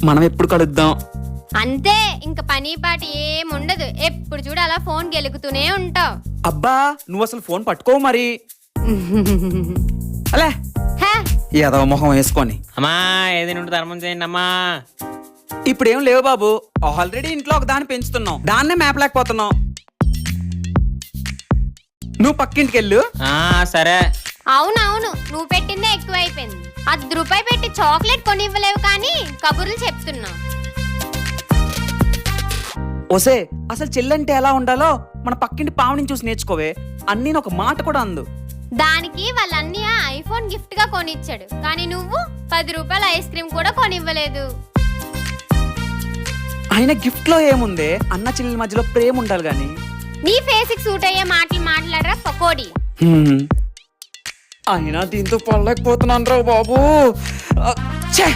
మనం ఎప్పుడు కలుద్దాం? అంతే, ఇంక పని పాటి ఏముండదు. ఎప్పుడు చూడు అలా ఫోన్ గెలుకుతూనే ఉంటావు. అబ్బా నువ్వు అసలు ఫోన్ పట్టుకోవు మరి. అలే ఏదో మొహం వేసుకొని. అమ్మా ఏది నుండి ధర్మం చేయండి అమ్మా. ఇప్పుడేం లేవు బాబు, ఆల్రెడీ ఇంట్లో ఒక దాన్ని పెంచుతున్నావు, దాన్నే మేపలేకపోతున్నావు. నువ్వు పక్కింటికి వెళ్ళు. సరే. అవునవును, నువ్వు పెట్టిందే ఎక్కువ అయిపోయింది. ₹10 పెట్టి చాక్లెట్ కొనివ్వలేవు కానీ కబుర్లు చెప్తున్నావు. ఓసే అసలు చెల్లంటే ఎలా ఉండాలో మన పక్కింటి పావని చూసి నేర్చుకోవే. అన్నీ ఒక మాట కూడా అందు. దానికి వాళ్ళ అన్నయ్య ఐఫోన్ గిఫ్ట్ గా కొనిచ్చాడు, కానీ నువ్వు ₹10 ఐస్ క్రీమ్ కూడా కొనివ్వలేదు. ఆయన గిఫ్ట్ లో ఏముందే, అన్న చెల్లెల మధ్యలో ప్రేమ ఉండాలి గాని. నీ ఫేస్ కి సూట్ అయ్యే మాటలు మాట్లాడరా పకోడీ. అయినా దీంతో పడలేకపోతున్నాను రా బాబు. ఛే